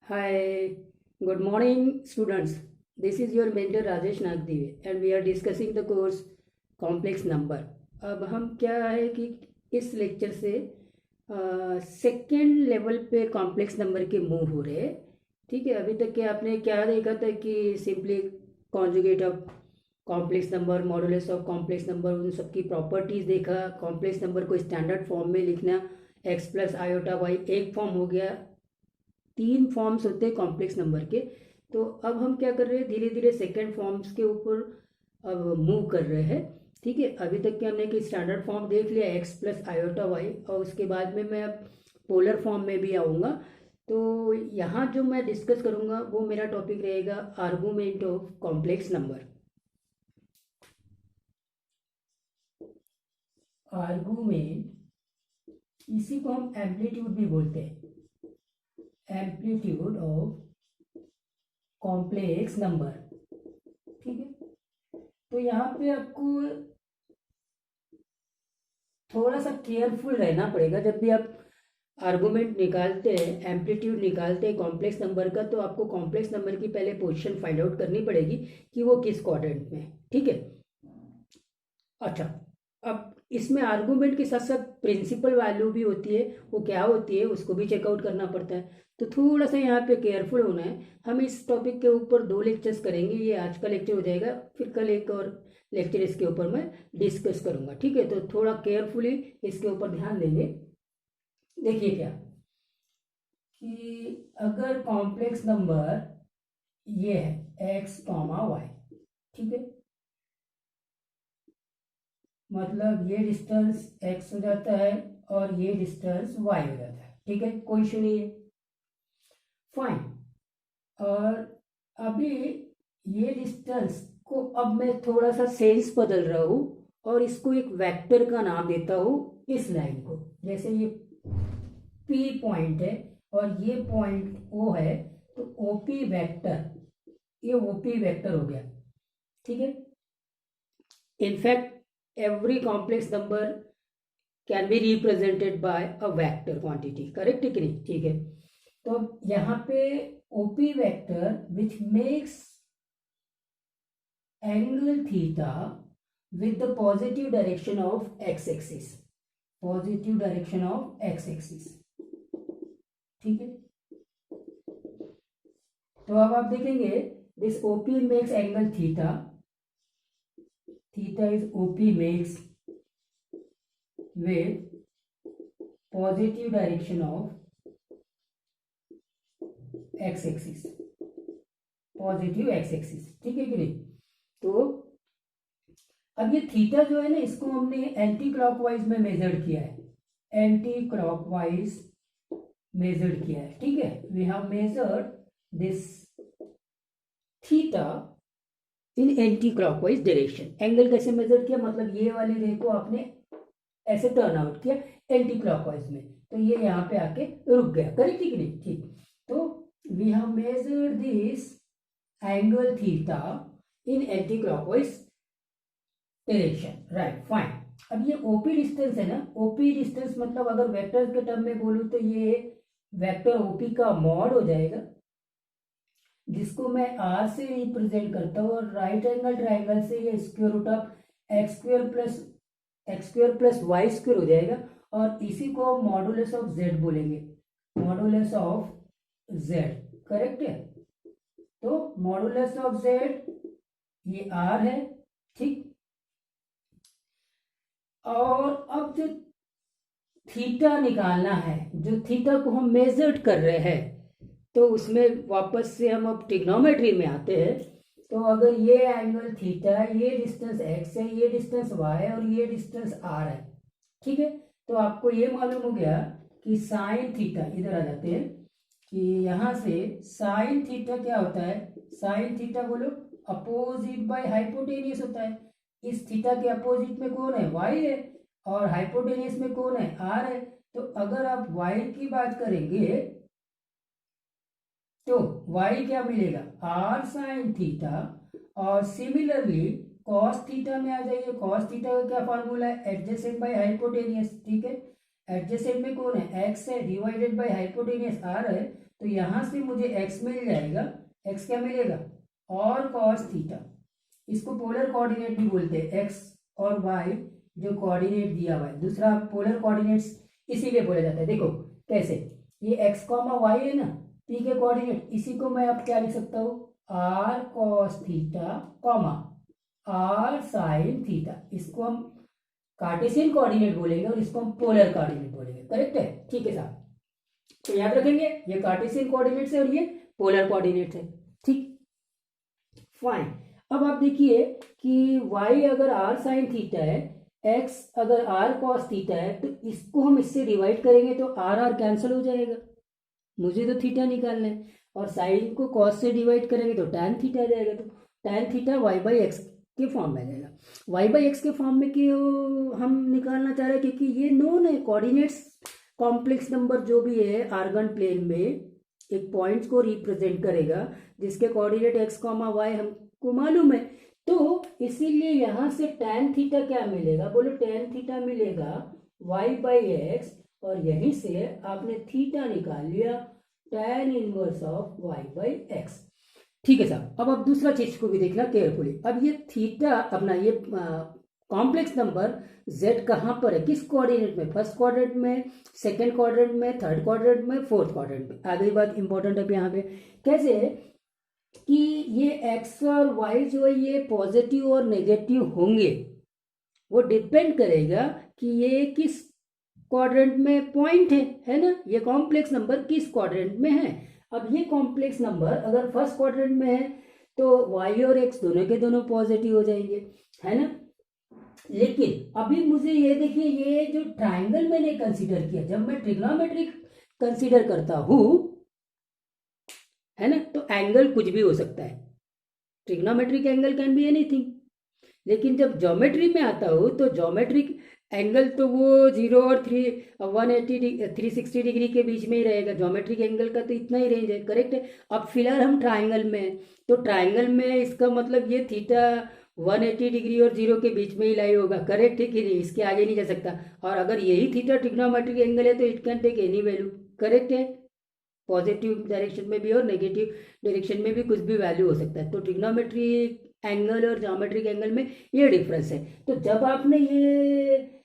Hi, good morning, students. This is your mentor Rajesh Nagdev, and we are discussing the course Complex Number. अब हम क्या है कि इस लेक्चर से सेकेंड लेवल पे कॉम्प्लेक्स नंबर के मूव हो रहे हैं। ठीक है, अभी तक के आपने क्या देखा था कि simply conjugate of complex number, modulus of complex number, उन सबकी प्रॉपर्टीज देखा। कॉम्प्लेक्स नंबर को स्टैंडर्ड फॉर्म में लिखना, एक्स प्लस आयोटा वाई एक फॉर्म हो गया। तीन फॉर्म्स होते हैं कॉम्प्लेक्स नंबर के। तो अब हम क्या कर रहे हैं, धीरे धीरे सेकेंड फॉर्म्स के ऊपर अब मूव कर रहे हैं। ठीक है, अभी तक के हमने कि स्टैंडर्ड फॉर्म देख लिया एक्स प्लस आयोटा वाई, और उसके बाद में मैं अब पोलर फॉर्म में भी आऊँगा। तो यहाँ जो मैं डिस्कस करूँगा वो मेरा टॉपिक रहेगा argument of complex number. Argument, इसी को हम एम्पलीट्यूड भी बोलते हैं, एम्पलीट्यूड ऑफ कॉम्प्लेक्स नंबर। ठीक है, तो यहाँ पे आपको थोड़ा सा केयरफुल रहना पड़ेगा। जब भी आप आर्गुमेंट निकालते हैं, एम्पलीट्यूड निकालते हैं कॉम्प्लेक्स नंबर का, तो आपको कॉम्प्लेक्स नंबर की पहले पोजीशन फाइंड आउट करनी पड़ेगी कि वो किस क्वाड्रेंट में है। ठीक है, अच्छा, अब इसमें आर्गुमेंट के साथ साथ प्रिंसिपल वैल्यू भी होती है, वो क्या होती है उसको भी चेकआउट करना पड़ता है। तो थोड़ा सा यहाँ पे केयरफुल होना है। हम इस टॉपिक के ऊपर 2 लेक्चर्स करेंगे, ये आज का लेक्चर हो जाएगा, फिर कल एक और लेक्चर इसके ऊपर मैं डिस्कस करूंगा। ठीक है, तो थोड़ा केयरफुली इसके ऊपर ध्यान देंगे। देखिए क्या कि अगर कॉम्प्लेक्स नंबर ये है एक्स कॉमा वाई, ठीक है, मतलब ये डिस्टेंस x हो जाता है और ये डिस्टेंस y हो जाता है। ठीक है, कोई इशू नहीं है, फाइन। और अभी ये डिस्टेंस को अब मैं थोड़ा सा सेंस बदल रहा हूँ और इसको एक वेक्टर का नाम देता हूँ, इस लाइन को। जैसे ये P पॉइंट है और ये पॉइंट O है, तो OP वेक्टर, ये OP वेक्टर हो गया। ठीक है, in fact every complex number can be represented by a vector quantity, correct है कि नहीं? ठीक है, तो अब यहाँ पे OP vector which makes angle theta with the positive direction of x axis, positive direction of x axis। ठीक है, तो अब आप देखेंगे this OP makes angle theta, theta is OP makes with positive direction of x axis, positive x axis. ठीक है कि नहीं? तो अब ये थीटा जो है ना, इसको हमने एंटी क्लॉकवाइज में मेजर किया है, एंटी क्लॉकवाइज मेजर किया है। ठीक है, we have measured this theta in anti clockwise direction. Angle कैसे मेजर किया, मतलब ये वाली रे को आपने ऐसे टर्न आउट किया एंटी क्लॉकवाइज में, तो ये यहाँ पे आके रुक गया। करेक्ट है कि नहीं? ठीक, तो we have measured this angle theta in anti-clockwise direction, right? Fine। अब ये OP डिस्टेंस है ना, OP डिस्टेंस मतलब अगर वेक्टर के टर्म में बोलूं तो ये वेक्टर OP का मॉड हो जाएगा, जिसको मैं R से रिप्रेजेंट करता हूँ, और राइट एंगल ट्राइंगल से ये square root of X square plus Y square हो जाएगा, और इसी को मॉडुलस ऑफ Z बोलेंगे, मॉडुलस ऑफ Z। करेक्ट है, तो मॉडुलस ऑफ Z ये R है। ठीक, और अब जो थीटा निकालना है, जो थीटा को हम मेजर्ड कर रहे हैं, तो उसमें वापस से हम अब ट्रिग्नोमेट्री में आते हैं। तो अगर ये एंगल थीटा, ये डिस्टेंस x है, ये डिस्टेंस y है, और ये डिस्टेंस r है। ठीक है, तो आपको ये मालूम हो गया कि साइन थीटा, इधर आ जाते हैं कि यहाँ से साइन थीटा क्या होता है, साइन थीटा बोलो अपोजिट बाय हाइपोटेनियस होता है। इस थीटा के अपोजिट में कौन है, y है, और हाइपोटेनियस में कौन है, r है। तो अगर आप y की बात करेंगे तो y क्या मिलेगा, r साइन थीटा, और सिमिलरली cos थीटा में आ जाइए। cos थीटा का क्या फॉर्मूला है, एडजेसेंट बाय हाइपोटेनियस। ठीक है, एडजेसेंट में कौन है, x है, डिवाइडेड बाय हाइपोटेनियस r है, तो यहाँ से मुझे एक्स मिल जाएगा, एक्स क्या मिलेगा, और कॉस थीटा। इसको पोलर कोऑर्डिनेट भी बोलते हैं, एक्स और वाई जो कोऑर्डिनेट दिया हुआ है। दूसरा पोलर कोऑर्डिनेट्स इसीलिए बोला जाता है, देखो कैसे, ये एक्स कॉमा वाई है ना, पी के कोऑर्डिनेट, इसी को मैं अब क्या लिख सकता हूँ, R cos theta comma R sine theta. इसको हम कार्टेशियन कोऑर्डिनेट बोलेंगे और इसको हम पोलर कोऑर्डिनेट बोलेंगे, करेक्ट है, ठीक है साहब। तो याद रखेंगे ये कार्टेशियन कोऑर्डिनेट्स है और ये पोलर कोऑर्डिनेट्स है, ठीक, फाइन। अब आप देखिए कि y अगर r साइन थीटा है, x अगर r cos थीटा है, तो इसको हम इससे डिवाइड करेंगे तो r कैंसिल हो जाएगा, मुझे तो थीटा निकालना है, और साइन को cos से डिवाइड करेंगे तो tan थीटा आ जाएगा, तो tan theta y by x के फॉर्म में आ जाएगा। y बाई एक्स के फॉर्म में क्यों हम निकालना चाह रहे हैं, क्योंकि ये नोन है, कोऑर्डिनेट्स कॉम्प्लेक्स नंबर जो भी है आर्गन प्लेन में एक पॉइंट्स को रिप्रेजेंट करेगा जिसके कोऑर्डिनेट एक्स कॉमा वाई हमको मालूम है। तो इसीलिए यहां से tan थीटा क्या मिलेगा, बोलो tan थीटा मिलेगा y बाई एक्स, और यहीं से आपने थीटा निकाल लिया tan inverse of y by x, ठीक है साहब। अब आप दूसरा चीज को भी देखना केयरफुली। अब ये थीटा अपना ये कॉम्प्लेक्स नंबर z कहाँ पर है, किस कोऑर्डिनेट में, फर्स्ट क्वाड्रेंट में, सेकंड क्वाड्रेंट में, थर्ड क्वाड्रेंट में, फोर्थ क्वाड्रेंट में। आगे बात इंपॉर्टेंट है यहाँ पे, कैसे कि ये x और y जो है ये पॉजिटिव और नेगेटिव होंगे, वो डिपेंड करेगा कि ये किस क्वाड्रेंट में पॉइंट है ना, ये कॉम्प्लेक्स नंबर किस क्वाड्रेंट में है। अब ये कॉम्प्लेक्स नंबर अगर फर्स्ट क्वाड्रेंट में है तो y और x दोनों के दोनों पॉजिटिव हो जाएंगे, है ना। लेकिन अभी मुझे ये देखिए, ये जो ट्राइंगल मैंने कंसीडर किया, जब मैं ट्रिग्नोमेट्री कंसीडर करता हूं, है ना, तो एंगल कुछ भी हो सकता है, trigonometric angle can be anything. लेकिन जब ज्योमेट्री में आता हूं तो ज्योमेट्रिक एंगल तो वो 0 और 360 डिग्री के बीच में ही रहेगा, ज्योमेट्रिक एंगल का तो इतना ही रेंज है, करेक्ट है। अब फिलहाल हम ट्राइंगल में हैं, तो ट्राइंगल में इसका मतलब ये थीटा 180 डिग्री और 0 के बीच में ही लाई होगा, करेक्ट है कि नहीं, इसके आगे नहीं जा सकता। और अगर यही थीटा ट्रिग्नोमेट्रिक एंगल है तो it can take any value, correct है, पॉजिटिव डायरेक्शन में भी और नेगेटिव डायरेक्शन में भी कुछ भी वैल्यू हो सकता है। तो ट्रिग्नोमेट्रिक एंगल और ज्योमेट्रिक एंगल में ये डिफरेंस है। तो जब आपने ये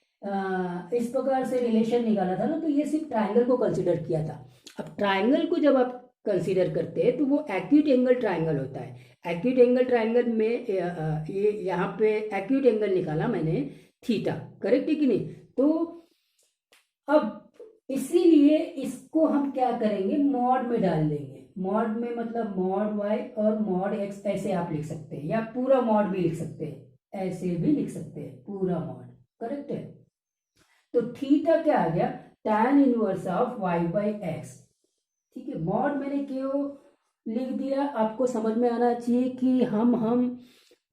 इस प्रकार से रिलेशन निकाला था ना, तो ये सिर्फ ट्राइंगल को कंसीडर किया था। अब ट्राइंगल को जब आप कंसीडर करते हैं तो वो एक्यूट एंगल ट्राइंगल होता है। एक्यूट एंगल ट्राइंगल में ये यहाँ पे एक्यूट एंगल निकाला मैंने थीटा, करेक्ट है कि नहीं। तो अब इसीलिए इसको हम क्या करेंगे, मॉड में डाल देंगे। मॉड में मतलब मॉड वाई और मॉड एक्स, ऐसे आप लिख सकते हैं, या पूरा मॉड भी लिख सकते हैं, ऐसे भी लिख सकते हैं, पूरा मॉड, करेक्ट है। तो थीटा क्या आ गया, tan inverse of y by x, ठीक है। मॉड मैंने क्यों लिख दिया, आपको समझ में आना चाहिए कि हम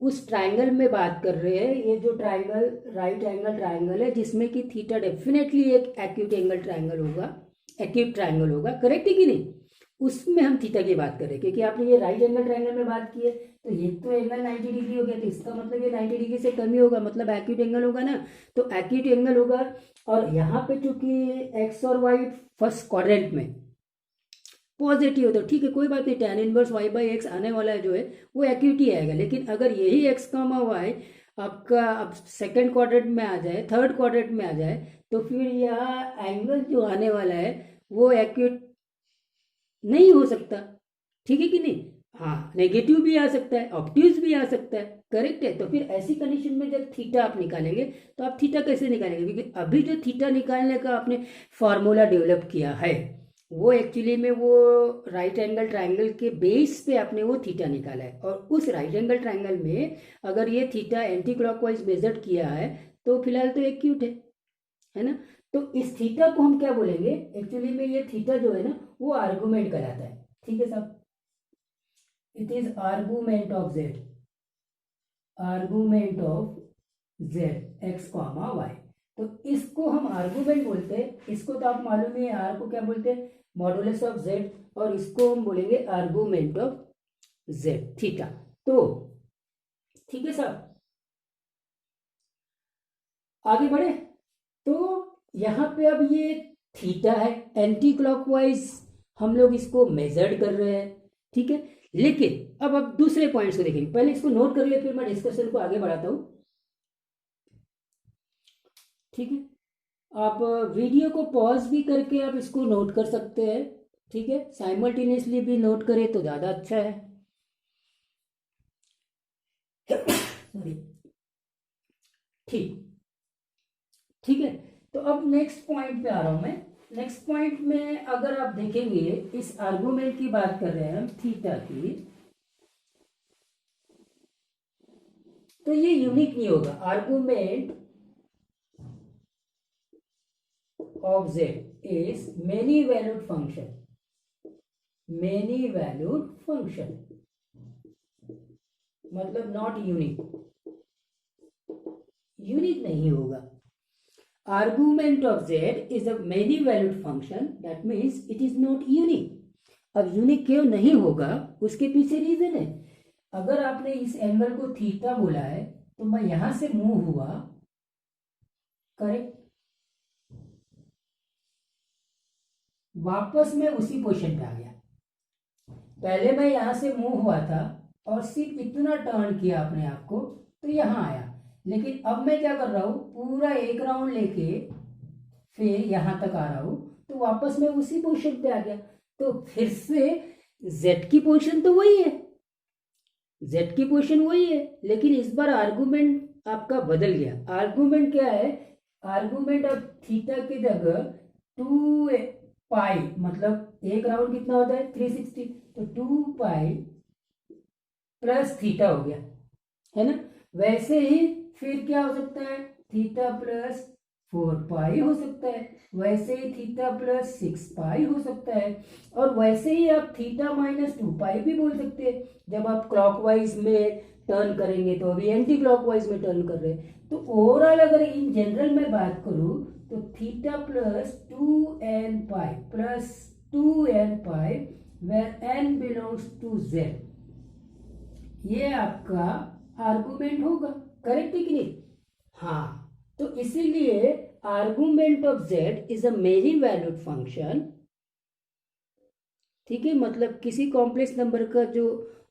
उस ट्राइंगल में बात कर रहे हैं, ये जो ट्राइंगल राइट एंगल ट्राइंगल है जिसमें कि थीटा डेफिनेटली एक एक्यूट एंगल ट्राइंगल होगा, एक्यूट ट्राइंगल होगा, करेक्ट है कि नहीं, उसमें हम थीटा की बात कर रहे हैं। क्योंकि आपने ये राइट एंगल ट्राइंगल में बात की है तो ये तो एंगल 90 डिग्री हो गया, तो इसका मतलब ये 90 डिग्री से कम ही होगा, मतलब एक्यूट एंगल होगा ना, तो एक्यूट एंगल होगा। और यहाँ पे चूंकि एक्स और वाई फर्स्ट क्वाड्रेंट में पॉजिटिव हो तो ठीक है, कोई बात नहीं, tan inverse y by x आने वाला है जो है वो एक्यूट ही आएगा। लेकिन अगर यही x कामा वाई आपका अब सेकंड क्वाड्रेंट में आ जाए, थर्ड क्वाड्रेंट में आ जाए, तो फिर यह एंगल जो आने वाला है वो एक्यूट नहीं हो सकता, ठीक है कि नहीं। हाँ, नेगेटिव भी आ सकता है, ऑब्ट्यूज भी आ सकता है, करेक्ट है। तो फिर ऐसी कंडीशन में जब थीटा आप निकालेंगे तो आप थीटा कैसे निकालेंगे, क्योंकि अभी जो थीटा निकालने का आपने फॉर्मूला डेवलप किया है वो एक्चुअली में वो राइट एंगल ट्राइंगल के बेस पे आपने वो थीटा निकाला है। और उस राइट एंगल ट्राइंगल में अगर ये थीटा एंटी क्लॉकवाइज मेजर किया है तो फिलहाल तो एक्यूट है ना। तो इस थीटा को हम क्या बोलेंगे, एक्चुअली में ये थीटा जो है ना वो आर्गुमेंट कहलाता है, ठीक है साहब। It is argument of Z, argument of Z X comma Y. तो इसको हम आर्गुमेंट बोलते हैं, इसको तो आप मालूम है आर को क्या बोलते हैं, मॉडुलस ऑफ जेड, और इसको हम बोलेंगे आर्गुमेंट ऑफ जेड थीटा। तो ठीक है साहब, आगे बढ़े। तो यहां पे अब ये थीटा है, एंटी क्लॉकवाइज हम लोग इसको मेजर्ड कर रहे हैं, ठीक है। लेकिन अब आप दूसरे पॉइंट्स को देखेंगे, पहले इसको नोट कर ले, फिर मैं डिस्कशन को आगे बढ़ाता हूं, ठीक है। आप वीडियो को पॉज भी करके आप इसको नोट कर सकते हैं, ठीक है। साइमल्टेनियसली भी नोट करें तो ज़्यादा अच्छा है। सॉरी, ठीक, ठीक है। तो अब नेक्स्ट पॉइंट पे आ रहा हूं मैं। नेक्स्ट पॉइंट में अगर आप देखेंगे, इस आर्गुमेंट की बात कर रहे हैं हम, थीटा की, तो ये यूनिक नहीं होगा। Argument of z is many valued function, many valued function, मतलब नॉट यूनिक, यूनिक नहीं होगा। Argument of z is a many valued function, that means it is not unique. अब यूनिक क्यों नहीं होगा, उसके पीछे रीजन है। अगर आपने इस एंगल को थीटा बोला है, तो मैं यहां से मूव हुआ, करेक्ट, वापस मैं उसी पोजीशन पे आ गया। पहले मैं यहां से मूव हुआ था और सिर्फ इतना टर्न किया अपने आप को, तो यहां आया। लेकिन अब मैं क्या कर रहा हूं, पूरा एक राउंड लेके फिर यहां तक आ रहा हूं, तो वापस मैं उसी पोजीशन पे आ गया। तो फिर से z की पोजीशन तो वही है, z की पोजीशन वही है, लेकिन इस बार आर्गुमेंट आपका बदल गया। आर्गुमेंट क्या है, आर्गुमेंट अब थीटा की जगह 2 पाई, मतलब एक राउंड कितना होता है 360, तो 2 पाई प्लस थीटा हो गया, है ना। वैसे ही फिर क्या हो सकता है, थीटा प्लस 4 पाई हो सकता है, वैसे ही थीटा प्लस 6 पाई हो सकता है, और वैसे ही आप थीटा माइनस 2 पाई भी बोल सकते हैं जब आप क्लॉकवाइज में टर्न करेंगे। तो अभी एंटी क्लॉकवाइज में टर्न कर रहे हैं। तो ओवरऑल अगर इन जनरल में बात करूं, तो theta plus 2n pi plus 2n pi where n belongs to z, ये आपका आर्गुमेंट होगा, करेक्ट है कि नहीं। हाँ, तो इसीलिए argument of z is a many valued function, ठीक है। मतलब किसी कॉम्प्लेक्स नंबर का जो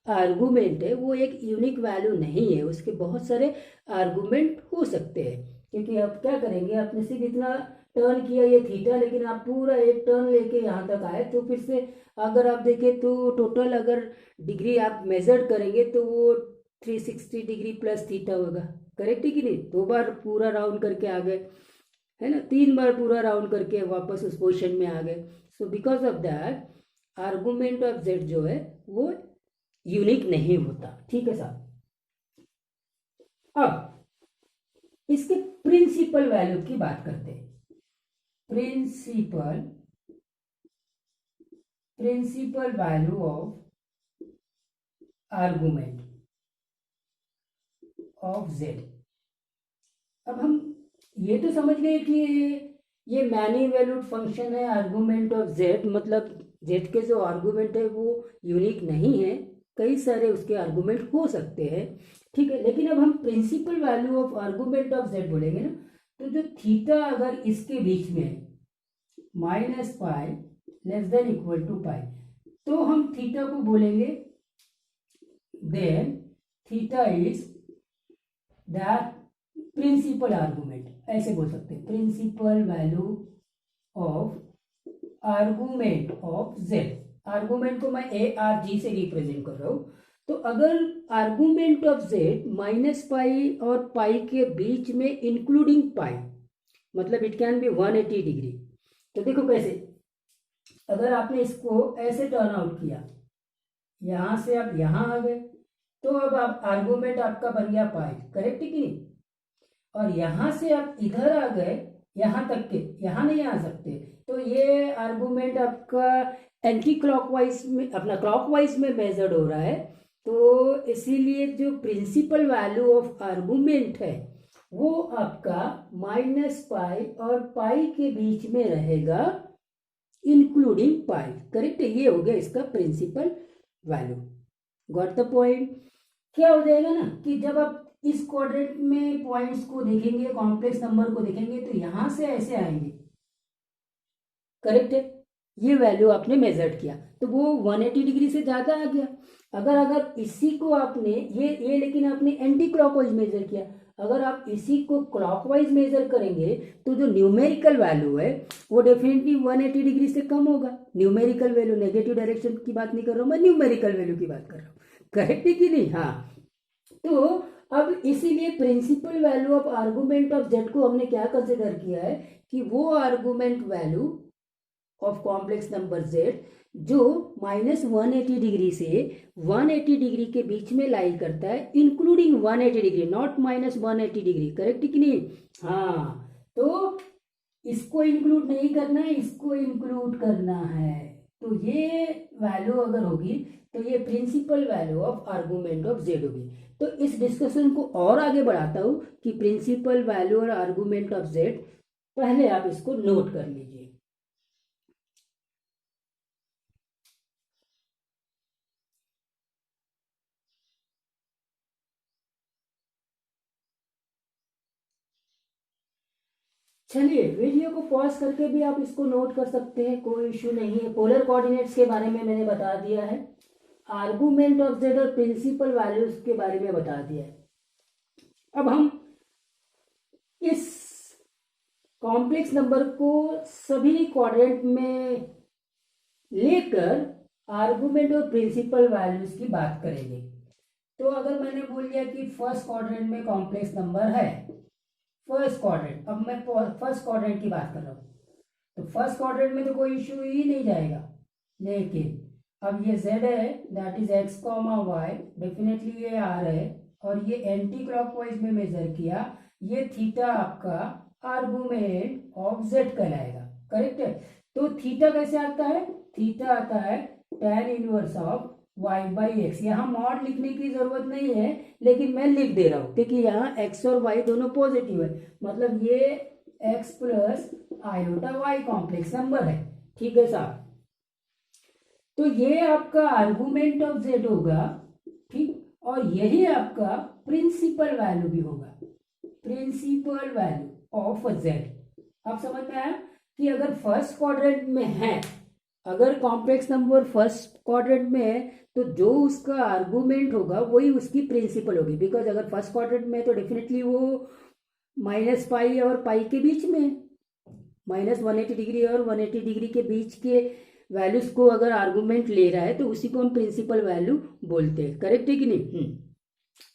आर्गुमेंट है वो एक यूनिक वैल्यू नहीं है, उसके बहुत सारे आर्गुमेंट हो सकते हैं। क्योंकि आप क्या करेंगे, आपने सिर्फ इतना टर्न किया ये थीटा, लेकिन आप पूरा एक टर्न लेके यहाँ तक आए, तो फिर से अगर आप देखें तो टोटल अगर डिग्री आप मेजर करेंगे तो वो 360 डिग्री प्लस थीटा होगा, करेक्ट है कि नहीं। 2 बार पूरा राउंड करके आ गए, है ना, 3 बार पूरा राउंड करके वापस उस पोजिशन में आ गए। So because of that argument of z जो है वो यूनिक नहीं होता, ठीक है साहब। अब इसके प्रिंसिपल वैल्यू की बात करते हैं। Principal value of argument of z। अब हम ये तो समझ गए कि ये मैनी वैल्यूड फंक्शन है आर्गुमेंट ऑफ z, मतलब z के जो आर्गुमेंट है वो यूनिक नहीं है, कई सारे उसके आर्गुमेंट हो सकते हैं, ठीक है। लेकिन अब हम principal value of argument of z बोलेंगे ना, तो जो थीटा अगर इसके बीच में minus pi less than equal to pi, तो हम थीटा को बोलेंगे then theta is that principal argument, ऐसे बोल सकते हैं, principal value of argument of z। Argument को मैं ए आर जी से रिप्रेजेंट कर रहा हूं। तो अगर argument of z minus pi और पाई के बीच में इंक्लूडिंग पाई, मतलब इट कैन बी 180 डिग्री। तो देखो कैसे, अगर आपने इसको ऐसे टर्न आउट किया, यहां से आप यहां आ गए, तो अब आप आर्गुमेंट आपका बन गया पाई, करेक्ट है कि नहीं। और यहां से आप इधर आ गए, यहां तक के, यहां नहीं आ सकते, तो ये आर्गुमेंट आपका एंटी क्लॉकवाइज में, अपना क्लॉकवाइज में मेजर्ड हो रहा है। तो इसीलिए जो प्रिंसिपल वैल्यू ऑफ आर्गुमेंट है वो आपका माइनस पाई और पाई के बीच में रहेगा इंक्लूडिंग पाई, करेक्ट है। ये हो गया इसका principal value, got the point. क्या हो जाएगा ना कि जब आप इस क्वाड्रेंट में पॉइंट्स को देखेंगे, कॉम्प्लेक्स नंबर को देखेंगे, तो यहां से ऐसे आएंगे, करेक्ट है, ये वैल्यू आपने मेजर्ड किया तो वो 180 डिग्री से ज़्यादा आ गया। अगर इसी को आपने ये लेकिन आपने एंटी क्लॉकवाइज मेजर किया, अगर आप इसी को क्लॉकवाइज मेजर करेंगे तो जो न्यूमेरिकल वैल्यू है वो डेफिनेटली 180 डिग्री से कम होगा। न्यूमेरिकल वैल्यू, नेगेटिव डायरेक्शन की बात नहीं कर रहा हूँ मैं, न्यूमेरिकल वैल्यू की बात कर रहा हूँ। करेक्ट है कि नहीं? हाँ। तो अब इसीलिए principal value of argument of Z को हमने क्या कंसिडर किया है कि वो argument value of complex number Z जो -180 डिग्री से 180 डिग्री के बीच में लाई करता है, including 180 degree, not -180 degree. Correct कि नहीं? हाँ। तो इसको इंक्लूड नहीं करना है, इसको इंक्लूड करना है। तो ये वैल्यू अगर होगी तो ये principal value of argument of Z होगी। तो इस डिस्कशन को और आगे बढ़ाता हूं कि प्रिंसिपल वैल्यू और आर्गुमेंट ऑफ जेड, पहले आप इसको नोट कर लीजिए। चलिए वीडियो को पॉज करके भी आप इसको नोट कर सकते हैं, कोई इश्यू नहीं है। पोलर कोऑर्डिनेट्स के बारे में मैंने बता दिया है, आर्गुमेंट ऑफ जेड और प्रिंसिपल वैल्यूज के बारे में बता दिया है। अब हम इस कॉम्प्लेक्स नंबर को सभी क्वाड्रेंट में लेकर आर्गुमेंट और प्रिंसिपल वैल्यूज की बात करेंगे। तो अगर मैंने बोल दिया कि फर्स्ट क्वाड्रेंट में कॉम्प्लेक्स नंबर है, फर्स्ट क्वाड्रेंट, अब मैं फर्स्ट क्वाड्रेंट की बात कर रहा हूँ, तो फर्स्ट क्वाड्रेंट में तो कोई इश्यू ही नहीं जाएगा। लेकिन अब ये z है, that is x, y, definitely ये r है, और ये एंटी क्लॉकवाइज में मेजर किया, ये थीटा आपका आर्गुमेंट ऑफ z कहलाएगा। करेक्ट है? तो थीटा कैसे आता है? थीटा आता है tan inverse of y by x. यहाँ मॉड लिखने की जरूरत नहीं है, लेकिन मैं लिख दे रहा हूं क्योंकि यहाँ x और y दोनों पॉजिटिव है, मतलब ये x plus iota y complex number है। ठीक है साहब? तो ये आपका आर्गुमेंट ऑफ z होगा, ठीक, और यही आपका प्रिंसिपल वैल्यू भी होगा, प्रिंसिपल वैल्यू ऑफ z। आप समझ में आया कि अगर फर्स्ट क्वाड्रेंट में है, अगर कॉम्प्लेक्स नंबर फर्स्ट क्वाड्रेंट में है, तो जो उसका आर्गुमेंट होगा वही उसकी प्रिंसिपल होगी। बिकॉज अगर फर्स्ट क्वाड्रेंट में है तो डेफिनेटली वो -पाई और पाई के बीच में, -180 डिग्री और 180 डिग्री के बीच के वैल्यूज को अगर आर्गुमेंट ले रहा है तो उसी को हम प्रिंसिपल वैल्यू बोलते हैं। करेक्ट है कि नहीं?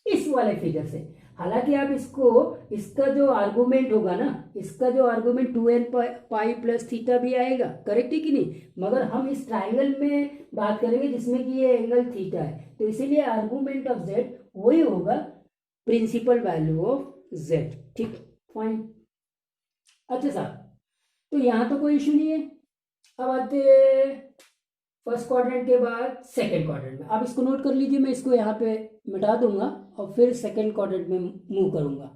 इस वाले फिगर से, हालांकि आप इसको, इसका जो आर्गुमेंट होगा ना, इसका जो argument 2n pi plus theta भी आएगा। करेक्ट है कि नहीं? मगर हम इस ट्राइंगल में बात करेंगे जिसमें कि ये एंगल थीटा है, तो इसीलिए आर्गुमेंट ऑफ जेड वही होगा प्रिंसिपल वैल्यू ऑफ जेड। ठीक, फाइन। अच्छा साहब, तो यहां तो कोई इश्यू नहीं है। अब आते फर्स्ट क्वाड्रेंट के बाद सेकंड क्वाड्रेंट में। आप इसको नोट कर लीजिए, मैं इसको यहाँ पे मिटा दूंगा और फिर सेकंड क्वाड्रेंट में मूव करूंगा।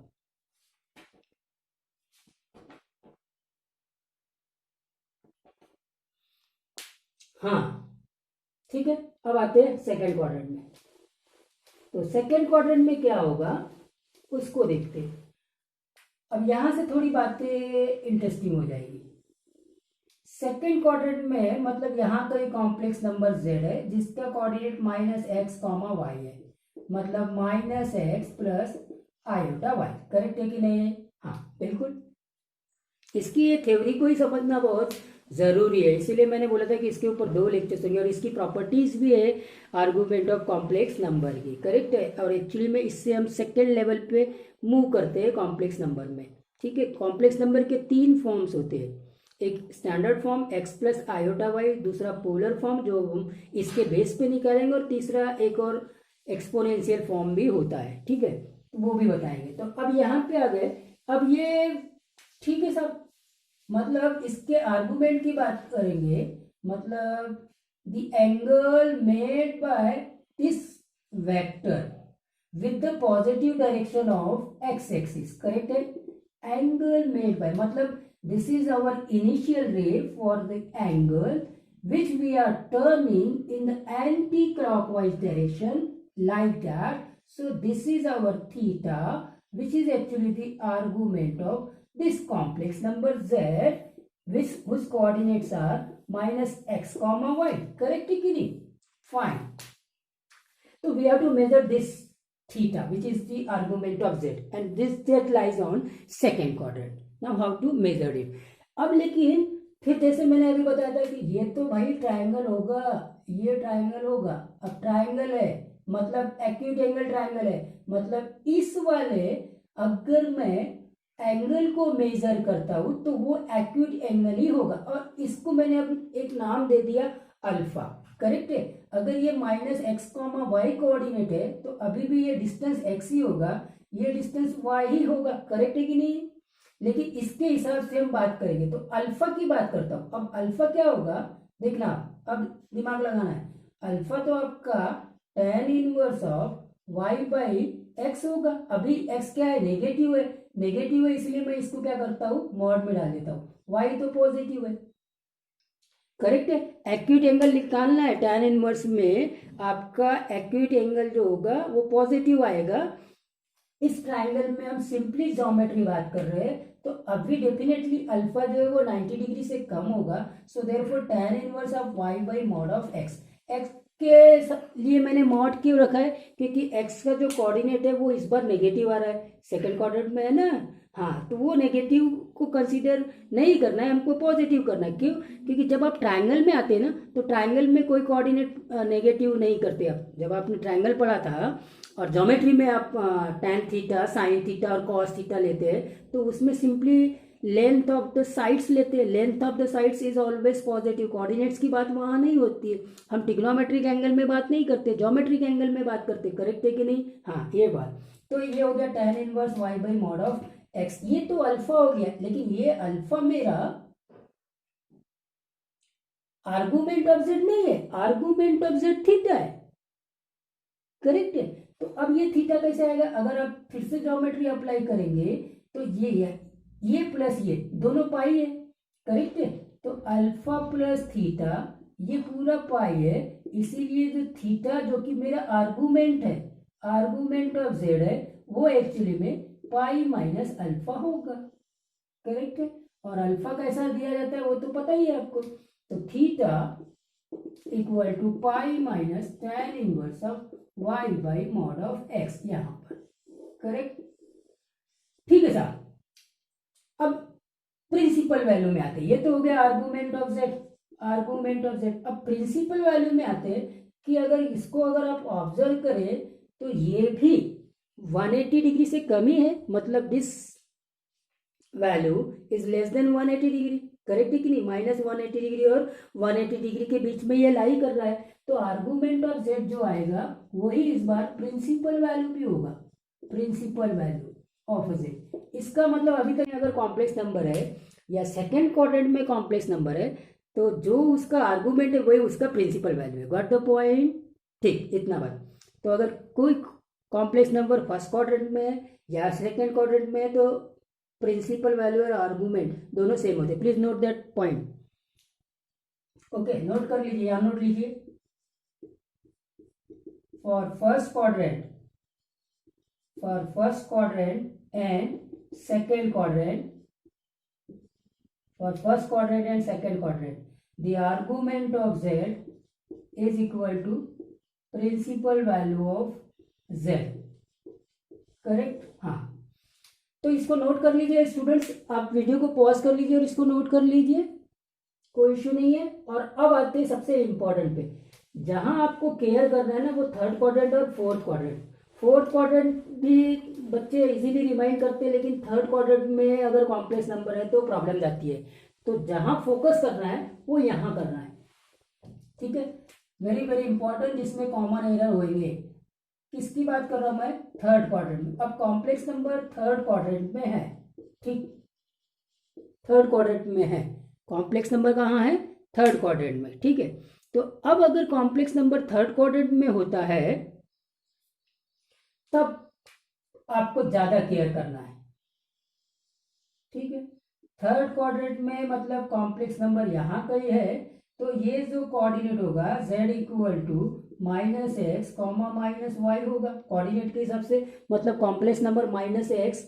हाँ ठीक है, अब आते हैं सेकंड क्वाड्रेंट में। तो सेकंड क्वाड्रेंट में क्या होगा उसको देखते हैं। अब यहां से थोड़ी बातें इंटरेस्टिंग हो जाएगी। सेकेंड क्वाड्रेंट में मतलब यहाँ तो एक कॉम्प्लेक्स नंबर z है जिसका कोऑर्डिनेट -x, y है, मतलब -x plus iota y। Correct है कि नहीं? हाँ बिल्कुल। इसकी ये थ्योरी को ही समझना बहुत जरूरी है, इसीलिए मैंने बोला था कि इसके ऊपर 2 लेक्चर्स होंगे, और इसकी प्रॉपर्टीज भी है आर्गुमेंट ऑफ कॉम्प्लेक्स नंबर की। करेक्ट है? और एक्चुअली में इससे हम सेकेंड लेवल पे मूव करते हैं कॉम्प्लेक्स नंबर में। ठीक है? कॉम्प्लेक्स नंबर के 3 फॉर्म्स होते हैं, एक standard form x plus iota Y, दूसरा पोलर फॉर्म जो हम इसके बेस पे निकालेंगे, और तीसरा एक और एक्सपोनेंशियल फॉर्म भी होता है। ठीक है? वो भी बताएंगे। तो अब यहाँ पे आ गए। अब ये ठीक है सब, मतलब इसके आर्गुमेंट की बात करेंगे, मतलब the angle made by this vector with the positive direction of x axis. Correct है? एंगल मेड बाय मतलब this is our initial ray for the angle which we are turning in the anti-clockwise direction like that. So this is our theta, which is actually the argument of this complex number z, whose coordinates are minus X comma Y, correct है कि नहीं? Fine. So we have to measure this theta, which is the argument of z, and this z lies on second quadrant. Now how to measure it? अब लेकिन फिर जैसे मैंने अभी बताया था कि ये तो भाई ट्रायंगल होगा, ये ट्रायंगल होगा. अब ट्रायंगल है मतलब एक्यूट एंगल ट्रायंगल है, मतलब इस वाले अगर मैं एंगल को मेजर करता हूं तो वो एक्यूट एंगल ही होगा, और इसको मैंने अब एक नाम दे दिया अल्फा. करेक्ट है? अगर ये minus X comma Y coordinate है तो अभी भी ये डिस्टेंस एक्स ही होगा, ये डिस्टेंस वाई ही होगा. करेक्ट है कि नहीं? लेकिन इसके हिसाब से हम बात करेंगे तो अल्फा की बात करता हूं. अब अल्फा क्या होगा देखना, अब दिमाग लगाना है. अल्फा तो आपका tan inverse of Y by X होगा. अभी एक्स क्या है? नेगेटिव है. नेगेटिव है इसलिए मैं इसको क्या करता हूं? मॉड में डाल देता हूं. वाई तो पॉजिटिव है. करेक्ट है? एक्यूट एंगल निकालना है. tan इनवर्स में आपका एक्यूट एंगल जो होगा वो पॉजिटिव आएगा. इस ट्रायंगल में हम सिंपली ज्योमेट्री बात कर रहे हैं तो अभी डेफिनेटली अल्फा जो है वो 90 डिग्री से कम होगा. So therefore tan inverse of y by mod of x. x के लिए मैंने मॉड क्यों रखा है? क्योंकि x का जो कोऑर्डिनेट है वो इस बार नेगेटिव आ रहा है, सेकंड क्वाड्रेंट में है ना. हाँ, तो वो नेगेटिव को कंसीडर नहीं करना है, हमको पॉजिटिव करना है. क्यों? क्योंकि जब आप ट्रायंगल में आते हैं ना तो ट्रायंगल में कोई कोऑर्डिनेट नेगेटिव नहीं करते. आप जब आपने ट्रायंगल पढ़ा था और ज्योमेट्री में आप tan थीटा, साइन थीटा और कॉस थीटा लेते हैं तो उसमें simply length of the sides लेते हैं. Length of the sides is always positive. Coordinates की बात वहाँ नहीं होती है. हम ट्रिग्नोमेट्रिक एंगल में बात नहीं करते, ज्योमेट्रिक एंगल में बात करते. करेक्ट है कि नहीं? हाँ, ये बात. तो ये हो गया tan inverse y by mod of x. ये तो अल्फा हो गया, लेकिन ये अल्फा मेरा आर्गुमेंट ऑफ z नहीं है, आर्गुमेंट ऑफ z थीटा है. करेक्ट है? तो अब ये थीटा कैसे आएगा? अगर आप फिर से ज्योमेट्री अप्लाई करेंगे तो ये प्लस ये दोनों पाई है. करेक्ट है? तो अल्फा प्लस थीटा ये पूरा पाई है. इसीलिए जो थीटा जो कि मेरा आर्गुमेंट है, आर्गुमेंट ऑफ जेड है, वो एक्चुअली में पाई माइनस अल्फा होगा. करेक्ट है? और अल्फा कैसा दिया जाता है वो तो पता ही है आपको. तो theta equal to pi minus tan inverse of y by mod of x यहां पर. करेक्ट? ठीक है साहब. अब प्रिंसिपल वैल्यू में आते हैं. ये तो हो गया argument of z, argument of z. अब प्रिंसिपल वैल्यू में आते हैं कि अगर इसको अगर आप ऑब्जर्व करें तो ये भी 180 डिग्री से कम ही है, मतलब this value is less than 180 degree. Correct है कि नहीं? माइनस 180 डिग्री और 180 डिग्री के बीच में ये लाई कर रहा है. तो आर्गुमेंट ऑफ z जो आएगा वही इस बार प्रिंसिपल वैल्यू भी होगा. Principal value of z. इसका मतलब अभी तक अगर कॉम्प्लेक्स नंबर है या सेकेंड क्वाड्रेंट में कॉम्प्लेक्स नंबर है तो जो उसका आर्गुमेंट है वही उसका प्रिंसिपल वैल्यू है. Got the point? ठीक, इतना बात. तो अगर कोई कॉम्प्लेक्स नंबर फर्स्ट क्वाड्रेंट में है या सेकेंड क्वाड्रेंट में है तो प्रिंसिपल वैल्यू और आर्गुमेंट दोनों सेम होते हैं. Please note that point. Okay, note कर लीजिए, यहां नोट लीजिए. For first quadrant and second quadrant, for first quadrant and second quadrant, the argument of z is equal to principal value of z. Correct? हाँ, तो इसको note कर लीजिए students. आप वीडियो को पॉज कर लीजिए और इसको नोट कर लीजिए, कोई इश्यू नहीं है. और अब आते हैं सबसे इंपॉर्टेंट पे. जहां आपको केयर करना है ना वो थर्ड क्वाड्रेंट और फोर्थ क्वाड्रेंट. फोर्थ क्वाड्रेंट भी बच्चे इजीली रिमाइंड करते हैं, लेकिन थर्ड क्वाड्रेंट में अगर कॉम्प्लेक्स नंबर है तो प्रॉब्लम जाती है. तो जहां फोकस करना है वो यहां करना है. ठीक है? वेरी वेरी इंपॉर्टेंट, जिसमें कॉमन एरर होंगे. किसकी बात कर रहा हूं मैं? थर्ड क्वाड्रेंट में. अब कॉम्प्लेक्स नंबर थर्ड क्वाड्रेंट में है. ठीक, थर्ड क्वाड्रेंट में है. कॉम्प्लेक्स नंबर कहाँ है? थर्ड क्वाड्रेंट में. ठीक है? तो अब अगर कॉम्प्लेक्स नंबर थर्ड क्वाड्रेंट में होता है तब आपको ज्यादा केयर करना है. ठीक है? थर्ड क्वाड्रेंट में मतलब कॉम्प्लेक्स नंबर यहां कहीं है तो ये जो कोऑर्डिनेट होगा z equal to minus X comma minus Y होगा. कोऑर्डिनेट के हिसाब से मतलब complex number minus X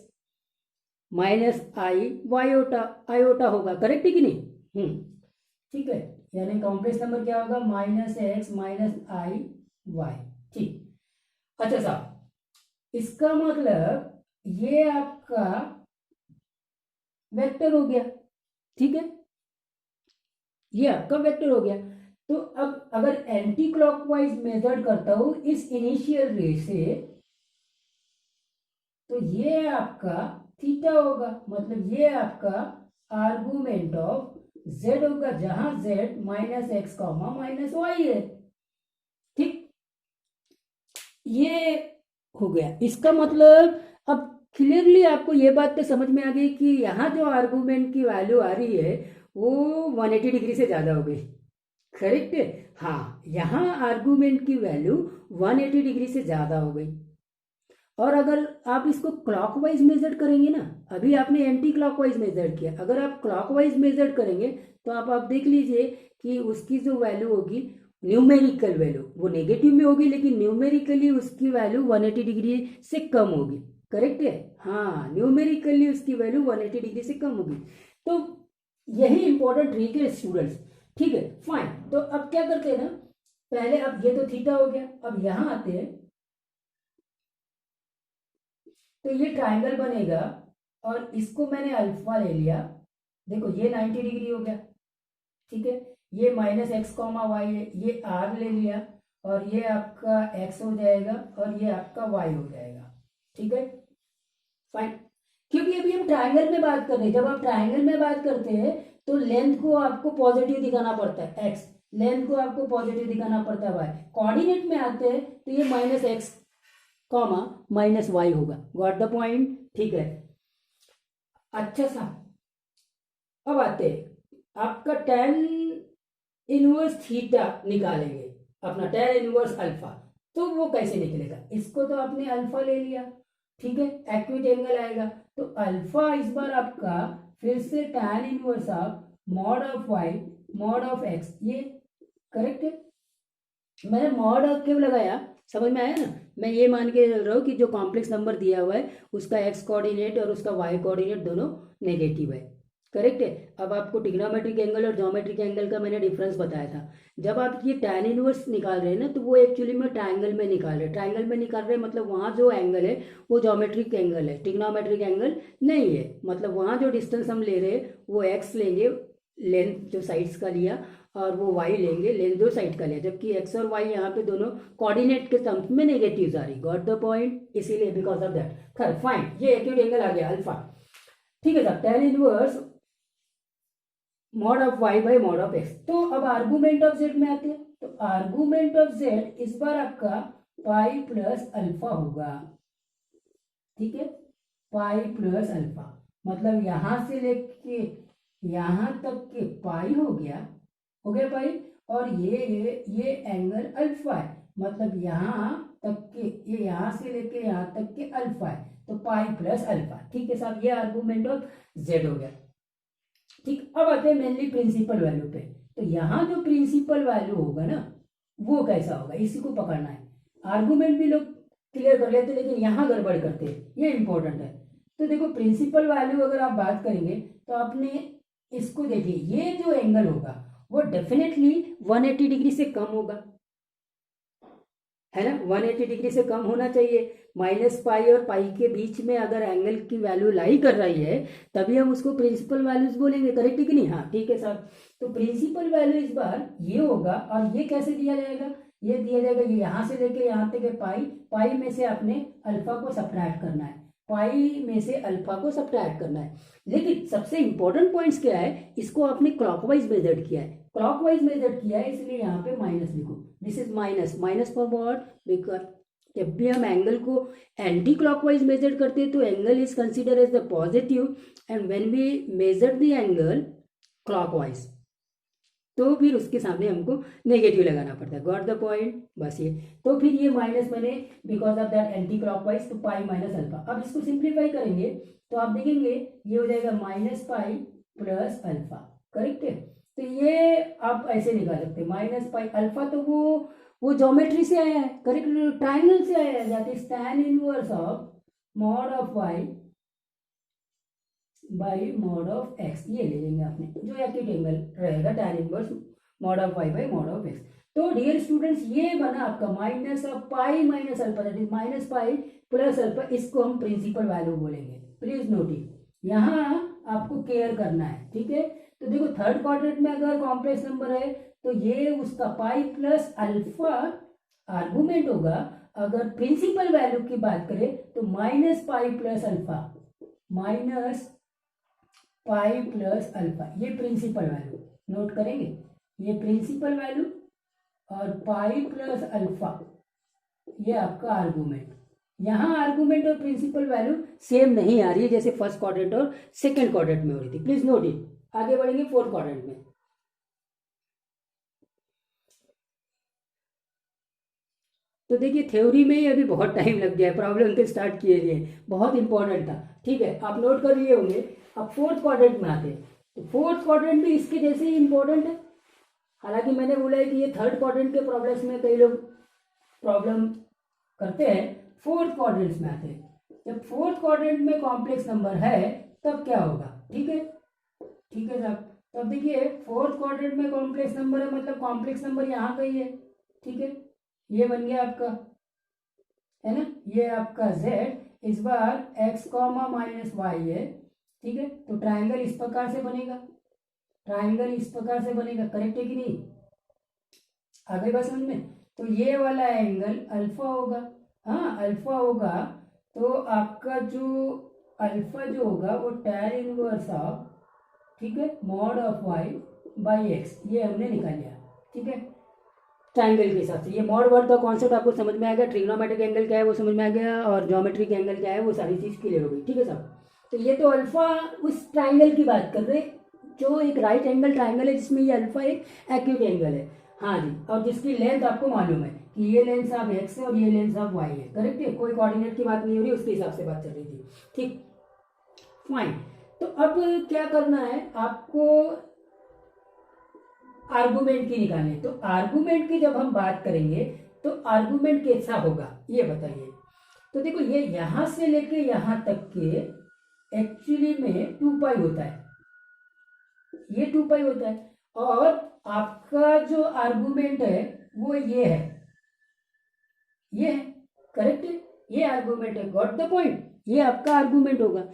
minus I Y iota होगा. करेक्ट है कि नहीं? ठीक है. यानी कॉम्प्लेक्स नंबर क्या होगा, -x -i y। ठीक। अच्छा साहब, इसका मतलब ये आपका वेक्टर हो गया, ठीक है, ये आपका वेक्टर हो गया। तो अब अगर एंटी क्लॉकवाइज मेथड करता हूं इस इनिशियल रे से, तो ये आपका थीटा होगा, मतलब ये आपका आर्गुमेंट ऑफ z होगा, जहां z -x -y है। ठीक, ये हो गया। इसका मतलब अब क्लियरली आपको ये बात तो समझ में आ गई कि यहाँ जो आर्गुमेंट की वैल्यू आ रही है वो 180 डिग्री से ज्यादा हो गई, करेक्ट है। हाँ, यहाँ आर्गुमेंट की वैल्यू 180 डिग्री से ज्यादा हो गई। और अगर आप इसको क्लॉकवाइज मेजर करेंगे ना, अभी आपने एंटी क्लॉकवाइज मेजर किया, अगर आप क्लॉकवाइज मेजर करेंगे तो आप देख लीजिए कि उसकी जो वैल्यू होगी, न्यूमेरिकल वैल्यू वो नेगेटिव में होगी, लेकिन न्यूमेरिकली उसकी वैल्यू 180 डिग्री से कम होगी, करेक्ट है। हाँ, न्यूमेरिकली उसकी वैल्यू 180 डिग्री से कम होगी। तो यही इंपॉर्टेंट ट्रिक है स्टूडेंट्स, ठीक है, फाइन। तो अब क्या करते हैं ना, पहले अब ये तो थीटा हो गया, अब यहां आते हैं, तो ये ट्राइंगल बनेगा और इसको मैंने अल्फा ले लिया, देखो ये 90 डिग्री हो गया, ठीक है। ये -x, y है, ये r ले लिया और ये आपका x हो जाएगा और ये आपका y हो जाएगा, ठीक है, फाइन। क्योंकि अभी हम ट्राइंगल में बात कर रहे हैं, जब आप ट्राइंगल में बात करते हैं तो लेंथ को आपको पॉजिटिव दिखाना पड़ता है x, लेंथ को आपको पॉजिटिव दिखाना पड़ता है y। कोऑर्डिनेट में आते हैं तो ये -x, -y होगा, गॉट द पॉइंट, ठीक है। अच्छा सा, अब आते हैं आपका tan इनवर्स थीटा निकालेंगे, अपना tan इनवर्स अल्फा। तो वो कैसे निकलेगा, इसको तो आपने अल्फा ले लिया, ठीक है, एक्यूट एंगल आएगा, तो अल्फा इस बार आपका फिर से tan inverse of mod of y mod of x, ये करेक्ट है। मैंने मॉड क्यों लगाया, समझ में आया ना। मैं ये मान के चल रहा हूँ कि जो कॉम्प्लेक्स नंबर दिया हुआ है उसका x कोऑर्डिनेट और उसका y कोऑर्डिनेट दोनों नेगेटिव है, करेक्ट है। अब आपको ट्रिग्नोमेट्रिक एंगल और ज्योमेट्रिक एंगल का मैंने डिफरेंस बताया था। जब आप ये tan इनवर्स निकाल रहे हैं ना, तो वो एक्चुअली में ट्राइंगल में निकाल रहे हैं, ट्राइंगल में निकाल रहे हैं, मतलब वहाँ जो एंगल है वो ज्योमेट्रिक एंगल है, ट्रिग्नोमेट्रिक एंगल नहीं है। मतलब वहाँ जो डिस्टेंस हम ले रहे हैं वो x लेंगे, लेंथ जो साइड्स का लिया, और वो y लेंगे, लेंथ दो साइड का लिया, जबकि x और y यहाँ पे दोनों कोऑर्डिनेट के टर्म्स में नेगेटिव आ रही, गॉट द पॉइंट, इसीलिए बिकॉज ऑफ दैट। खैर फाइन, ये एक्यूट एंगल आ गया अल्फा, ठीक है sir. tan inverse mod of y bye mod of x। तो अब आर्गुमेंट ऑफ z में आते हैं, तो आर्गुमेंट ऑफ z इस बार आपका पाई प्लस अल्फा होगा, ठीक है, पाई प्लस अल्फा, मतलब यहां से लेके यहां तक के पाई हो गया पाई, और ये एंगल अल्फा है, मतलब यहां तक के, ये यहां से लेके यहां तक के अल्फा है, तो पाई प्लस अल्फा, ठीक है साहब, ये आर्गुमेंट ऑफ z हो गया। ठीक, अब आते हैं मेनली प्रिंसिपल वैल्यू पे। तो यहाँ जो प्रिंसिपल वैल्यू होगा ना वो कैसा होगा, इसी को पकड़ना है। आर्गुमेंट भी लोग क्लियर कर लेते लेकिन यहाँ गड़बड़ करते हैं, ये इंपॉर्टेंट है। तो देखो प्रिंसिपल वैल्यू अगर आप बात करेंगे तो आपने इसको देखिए, ये जो एंगल होगा वो डेफिनेटली 180 डिग्री से कम होगा, है ना, 180 डिग्री से कम होना चाहिए। -पाई और पाई के बीच में अगर एंगल की वैल्यू लाई कर रही है तभी हम उसको प्रिंसिपल वैल्यूज बोलेंगे, करेक्ट है कि नहीं। हाँ ठीक है साहब, तो प्रिंसिपल वैल्यू इस बार ये होगा, और ये कैसे दिया जाएगा, ये दिया जाएगा, ये यहां से लेके यहाँ तक है पाई, पाई में से आपने अल्फा को सब्ट्रैक्ट करना है, पाई में से अल्फा को सब्ट्रैक्ट करना है। लेकिन सबसे इंपॉर्टेंट पॉइंट्स क्या है, इसको आपने क्लॉकवाइज मेथड किया है, क्लॉकवाइज मेथड किया है, इसलिए यहाँ पे माइनस लिखो, this is minus, minus for what, because जब भी हम एंगल को एंटी क्लॉकवाइज मेजर करते हैं तो angle is consider as the positive, and when we measure the angle clockwise तो फिर उसके सामने हमको नेगेटिव लगाना पड़ता है, गॉट द पॉइंट, बस ये। तो फिर ये माइनस मैंने because of that anti clockwise, तो पाई माइनस अल्फा। अब इसको सिंप्लीफाई करेंगे तो आप देखेंगे ये हो जाएगा -पाई प्लस अल्फा, करेक्ट है। तो ये आप ऐसे निकाल सकते हैं, -पाई अल्फा, तो वो ज्योमेट्री से आया है, करेक्ट, ट्राइंगल से आया है, that is tan inverse of mod of y by mod of x, ये ले लेंगे आपने, जो एक्यूट एंगल रहेगा tan inverse mod of Y by mod of X. तो डियर स्टूडेंट्स ये बना आपका minus of pi minus alpha, that is minus pi plus alpha, इसको हम प्रिंसिपल वैल्यू बोलेंगे। प्लीज नोट इट, यहाँ आपको केयर करना है, ठीक है। तो देखो थर्ड क्वाड्रेंट में अगर कॉम्प्लेक्स नंबर है तो ये उसका पाई प्लस अल्फा आर्गुमेंट होगा। अगर प्रिंसिपल वैल्यू की बात करें तो minus pi plus alpha, minus pi plus alpha, ये प्रिंसिपल वैल्यू नोट करेंगे, ये प्रिंसिपल वैल्यू और पाई प्लस अल्फा ये आपका आर्गुमेंट। यहाँ आर्गुमेंट और प्रिंसिपल वैल्यू सेम नहीं आ रही है जैसे फर्स्ट क्वाड्रेंट और सेकंड क्वाड्रेंट में हो रही थी। Please note it. आगे बढ़ेंगे फोर्थ क्वाड्रेंट में। तो देखिए थ्योरी में ही अभी बहुत टाइम लग गया है, प्रॉब्लम तो स्टार्ट किए थे, बहुत इंपॉर्टेंट था, ठीक है, आप नोट कर लिए होंगे। अब फोर्थ क्वाड्रेंट में आते हैं, तो फोर्थ क्वाड्रेंट भी इसके जैसे ही इंपॉर्टेंट है। हालांकि मैंने बोला है कि ये थर्ड क्वाड्रेंट के प्रॉब्लम्स में कई लोग प्रॉब्लम करते हैं, फोर्थ क्वाड्रेंट्स में आते हैं। जब फोर्थ क्वाड्रेंट में कॉम्प्लेक्स नंबर है तब क्या होगा, ठीक है, ठीक है साहब। तब देखिए फोर्थ क्वाड्रेंट में कॉम्प्लेक्स नंबर है, मतलब कॉम्प्लेक्स नंबर यहाँ का ही है, ठीक है, ये बन गया आपका, है ना, ये आपका z, इस बार x कॉमा माइनस वाई है, ठीक है। तो ट्राइंगल इस प्रकार से बनेगा, ट्राइंगल इस प्रकार से बनेगा, करेक्ट है कि नहीं, आगे बात समझ में। तो ये वाला एंगल अल्फा होगा, हाँ अल्फा होगा, तो आपका जो अल्फा जो होगा वो tan इनवर्स ऑफ, ठीक है, mod of Y by X, ये हमने निकाल लिया, ठीक है, ट्राइंगल के हिसाब से। ये मॉड वर्ड का कॉन्सेप्ट आपको समझ में आ गया, ट्रिग्नोमेट्रिक एंगल क्या है वो समझ में आ गया, और ज्योमेट्रिक एंगल क्या है वो सारी चीज क्लियर हो गई, ठीक है साहब। तो ये तो अल्फा उस ट्राइंगल की बात कर रहे जो एक राइट एंगल ट्राइंगल है जिसमें ये अल्फा एक एक्यूट एंगल है, हाँ जी, और जिसकी लेंथ आपको मालूम है कि ये लेंथ ऑफ एक्स है और ये लेंथ ऑफ वाई है, करेक्ट है, कोई कोऑर्डिनेट की बात नहीं हो रही, उसके हिसाब से बात चल रही थी, ठीक, फाइन। तो अब क्या करना है आपको, आर्गुमेंट की निकालनी। तो आर्गुमेंट की जब हम बात करेंगे तो आर्गुमेंट कैसा होगा ये बताइए। तो देखो ये यहां से लेके यहां तक के एक्चुअली में 2 पाई होता है, ये 2 पाई होता है, और आपका जो आर्गुमेंट है वो ये है, ये है, करेक्ट है, ये आर्गुमेंट है, गॉट द पॉइंट, ये आपका आर्गुमेंट होगा।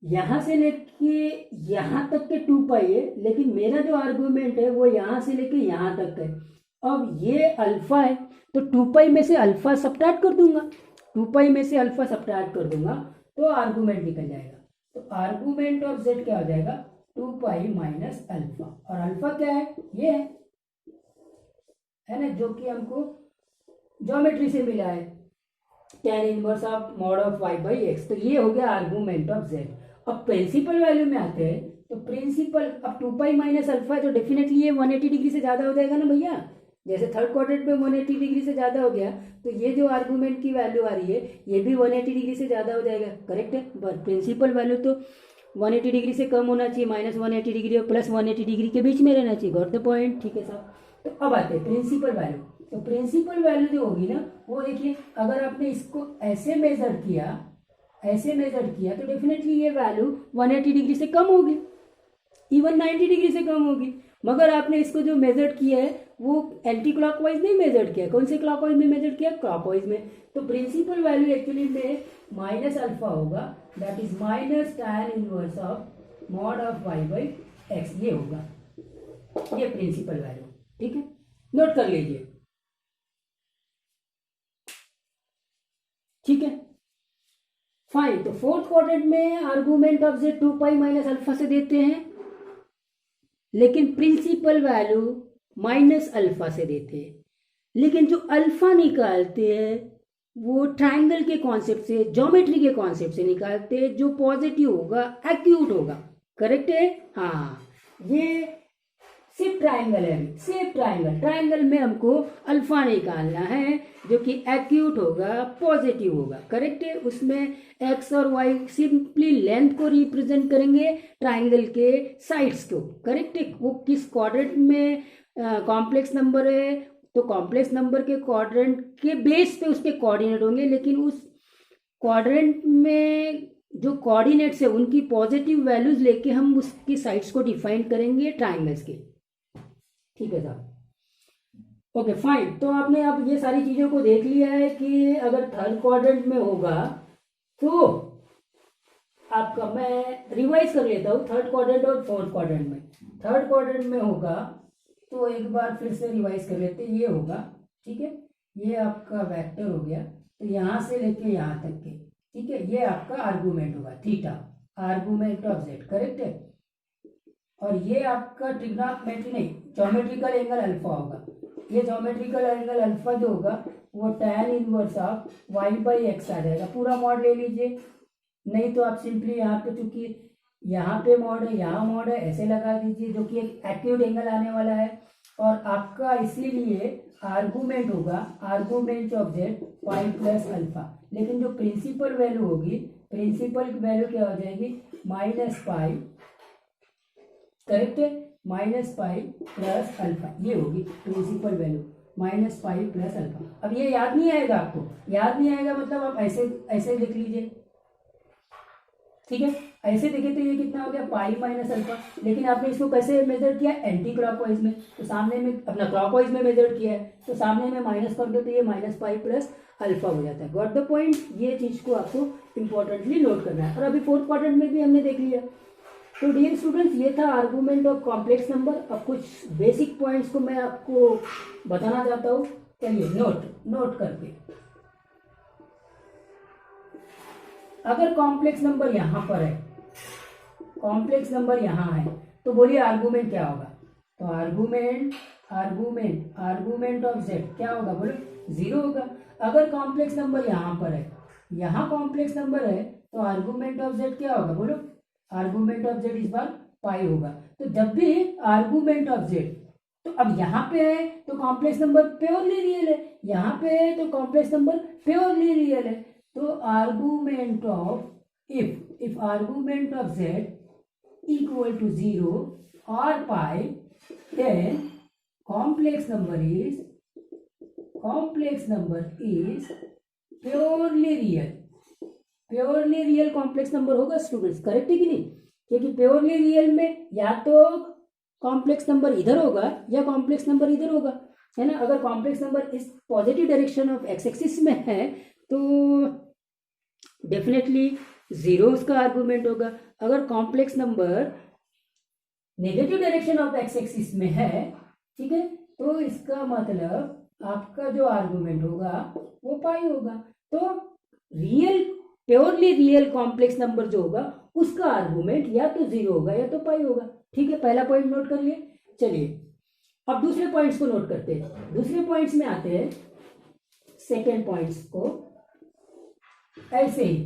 यहां से लेके यहां तक के 2 पाई है, लेकिन मेरा जो आर्गुमेंट है वो यहां से लेके यहां तक है। अब ये अल्फा है तो 2 पाई में से अल्फा सब्ट्रैक्ट कर दूंगा, 2 पाई में से अल्फा सब्ट्रैक्ट कर दूंगा तो आर्गुमेंट निकल जाएगा। तो आर्गुमेंट ऑफ जेड क्या हो जाएगा, 2 पाई माइनस अल्फा, और अल्फा क्या है, ये है ना, जो कि हमको ज्योमेट्री से मिला है, tan inverse of mod of Y by X. तो ये हो गया आर्गुमेंट ऑफ जेड। अब प्रिंसिपल वैल्यू में आते हैं, तो प्रिंसिपल अब 2 पाई माइनस अल्फा है तो डेफिनेटली ये 180 डिग्री से ज्यादा हो जाएगा ना भैया, जैसे थर्ड क्वाड्रेंट में 180 डिग्री से ज्यादा हो गया, तो ये जो आर्गुमेंट की वैल्यू आ रही है ये भी 180 डिग्री से ज्यादा हो जाएगा, करेक्ट है। बट प्रिंसिपल वैल्यू तो 180 डिग्री से कम होना चाहिए, माइनस 180 डिग्री और प्लस 180 डिग्री के बीच में रहना चाहिए, गॉट द पॉइंट, ठीक है साहब। तो अब आते हैं प्रिंसिपल वैल्यू। तो प्रिंसिपल वैल्यू जो होगी ना वो देखिए, अगर आपने इसको ऐसे मेजर किया, ऐसे मेजर किया तो डेफिनेटली ये वैल्यू 180 डिग्री से कम होगी, इवन 90 डिग्री से कम होगी। मगर आपने इसको जो मेजर किया है वो एंटी क्लॉकवाइज नहीं मेजर किया, कौन से क्लॉकवाइज में मेजर किया, क्लॉकवाइज में। तो प्रिंसिपल वैल्यू एक्चुअली में माइनस अल्फा होगा, that is minus tan inverse of mod of Y by X, ये होगा, ये प्रिंसिपल वैल्यू, ठीक है, नोट कर लीजिए, ठीक है, फाइन। तो फोर्थ क्वाड्रेंट में argument of Z 2 pi minus alpha से देते हैं, लेकिन प्रिंसिपल वैल्यू माइनस अल्फा से देते हैं, लेकिन जो अल्फा निकालते हैं वो ट्राइंगल के कॉन्सेप्ट से, ज्योमेट्री के कॉन्सेप्ट से निकालते हैं, जो पॉजिटिव होगा, एक्यूट होगा, करेक्ट है, हाँ, ये सिर्फ ट्राइंगल है, सिर्फ ट्राइंगल, ट्राइंगल में हमको अल्फा निकालना है जो कि एक्यूट होगा, पॉजिटिव होगा, करेक्ट है। उसमें एक्स और वाई सिंपली लेंथ को रिप्रेजेंट करेंगे, ट्राइंगल के साइड्स को, करेक्ट है। वो किस क्वाड्रेंट में कॉम्प्लेक्स नंबर है, तो कॉम्प्लेक्स नंबर के क्वाड्रेंट के बेस पे उसके कोऑर्डिनेट होंगे, लेकिन उस क्वाड्रेंट में जो कोऑर्डिनेट्स है उनकी पॉजिटिव वैल्यूज लेके हम उसकी साइड्स को डिफाइन करेंगे ट्राइंगल्स के, ठीक है साहब, ओके फाइन। तो आपने अब ये सारी चीज़ों को देख लिया है कि अगर थर्ड क्वाड्रेंट में होगा तो आपका, मैं रिवाइज कर लेता हूँ, थर्ड क्वाड्रेंट और फोर्थ क्वाड्रेंट में। थर्ड क्वाड्रेंट में होगा तो एक बार फिर से रिवाइज कर लेते हैं, ये होगा, ठीक है, ये आपका वेक्टर हो गया, तो यहाँ से लेके यहाँ तक के, ठीक है, ये आपका आर्गूमेंट होगा theta, argument of Z, correct है। और ये आपका ट्रिग्नोमेट्री नहीं, ज्योमेट्रिकल एंगल अल्फा होगा। ये ज्योमेट्रिकल एंगल अल्फा जो होगा वो tan inverse of y by X आ जाएगा। पूरा मॉड ले लीजिए, नहीं तो आप सिंपली यहाँ पे, चूंकि यहाँ पे मॉड है, यहाँ मॉड है, ऐसे लगा दीजिए, जो कि एक एक्यूट एंगल आने वाला है। और आपका इसीलिए आर्गूमेंट होगा, argument of Z pi plus alpha, लेकिन जो प्रिंसिपल वैल्यू होगी, प्रिंसिपल वैल्यू क्या हो जाएगी, माइनस पाई, करेक्ट है, माइनस पाई प्लस अल्फा, ये होगी principal value, minus pi plus alpha. अब ये याद नहीं आएगा आपको, याद नहीं आएगा मतलब आप ऐसे ऐसे लिख लीजिए, ठीक है, ऐसे देखें तो ये कितना हो गया, पाई माइनस अल्फा। लेकिन आपने इसको कैसे मेजर किया, एंटी क्लॉकवाइज में, तो सामने में अपना क्लॉकवाइज में मेजर किया है, तो सामने में माइनस कर दो तो ये माइनस पाई प्लस अल्फा हो जाता है। गॉट द पॉइंट, ये चीज को आपको इंपॉर्टेंटली नोट करना है। और अभी फोर्थ क्वाड्रेंट में भी हमने देख लिया। तो डियर स्टूडेंट्स, ये था आर्गूमेंट ऑफ कॉम्प्लेक्स नंबर। अब कुछ बेसिक पॉइंट्स को मैं आपको बताना चाहता हूँ, चलिए नोट करके। अगर कॉम्प्लेक्स नंबर यहां पर है, कॉम्प्लेक्स नंबर यहां है, तो बोलिए आर्गूमेंट क्या होगा, तो आर्गूमेंट ऑफ जेड क्या होगा, बोलो 0 होगा। अगर कॉम्प्लेक्स नंबर यहां पर है, यहां कॉम्प्लेक्स नंबर है, तो आर्गूमेंट ऑफ जेड क्या होगा, बोलो आर्गूमेंट ऑफ जेड इस बार पाई होगा। तो जब भी आर्गूमेंट ऑफ जेड, तो अब यहाँ पे है तो कॉम्प्लेक्स नंबर प्योरली रियल है, यहाँ पे है तो कॉम्प्लेक्स नंबर प्योरली रियल है। तो argument of, if argument of Z equal to 0 और pi, then complex number is purely real complex number होगा स्टूडेंट्स, करेक्ट है कि नहीं, क्योंकि प्योरली रियल में या तो कॉम्प्लेक्स नंबर इधर होगा या कॉम्प्लेक्स नंबर इधर होगा, है ना। अगर कॉम्प्लेक्स नंबर इस positive direction of x axis में है तो डेफिनेटली 0 उसका आर्गूमेंट होगा। अगर complex number negative direction of x axis में है, ठीक है, तो इसका मतलब आपका जो आर्गूमेंट होगा वो पाई होगा। तो real, purely real complex number जो होगा उसका आर्गूमेंट या तो 0 होगा या तो पाई होगा। ठीक है, पहला पॉइंट नोट कर लिए। चलिए अब दूसरे पॉइंट्स को नोट करते हैं। दूसरे पॉइंट्स में आते हैं, सेकेंड पॉइंट्स को ऐसे ही,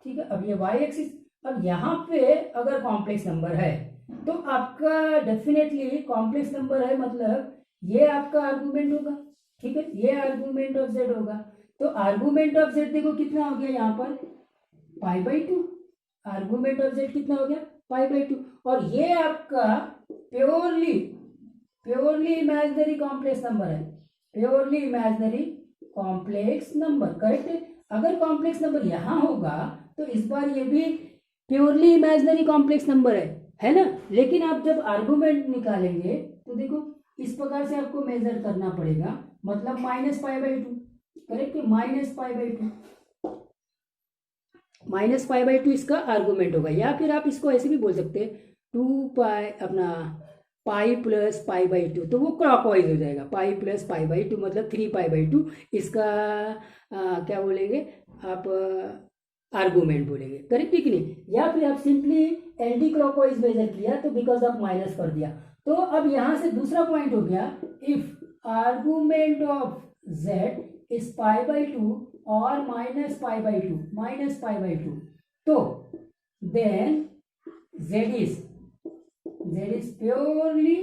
ठीक है। अब ये वाई एक्सिस, अब यहाँ पे अगर कॉम्प्लेक्स नंबर है तो आपका डेफिनेटली कॉम्प्लेक्स नंबर है, मतलब ये आपका आर्गूमेंट होगा, ठीक है, ये आर्गूमेंट ऑफ जेड होगा। तो आर्गूमेंट ऑफ जेड देखो कितना हो गया यहाँ पर, π/2। आर्गूमेंट ऑफ जेड कितना हो गया, π/2। और ये आपका प्योरली इमेजिनरी कॉम्प्लेक्स नंबर है, purely imaginary complex number, correct है। अगर कॉम्प्लेक्स नंबर यहां होगा तो इस बार ये भी प्योरली इमेजिनरी कॉम्प्लेक्स नंबर है ना। लेकिन आप जब आर्गूमेंट निकालेंगे तो देखो इस प्रकार से आपको मेजर करना पड़ेगा, मतलब -π/2, करेक्ट है, -π/2 इसका आर्गूमेंट होगा। या फिर आप इसको ऐसे भी बोल सकते हैं 2π अपना पाई प्लस π/2, तो वो क्लॉकवाइज हो जाएगा, पाई प्लस π/2 मतलब 3π/2 इसका क्या बोलेंगे आप, आर्गूमेंट बोलेंगे, करेक्ट है कि नहीं। या फिर आप सिंपली एंटी क्लॉकवाइज मेजर किया तो बिकॉज ऑफ माइनस कर दिया। तो अब यहां से दूसरा पॉइंट हो गया, if argument of Z is π/2 और -π/2, तो then Z is purely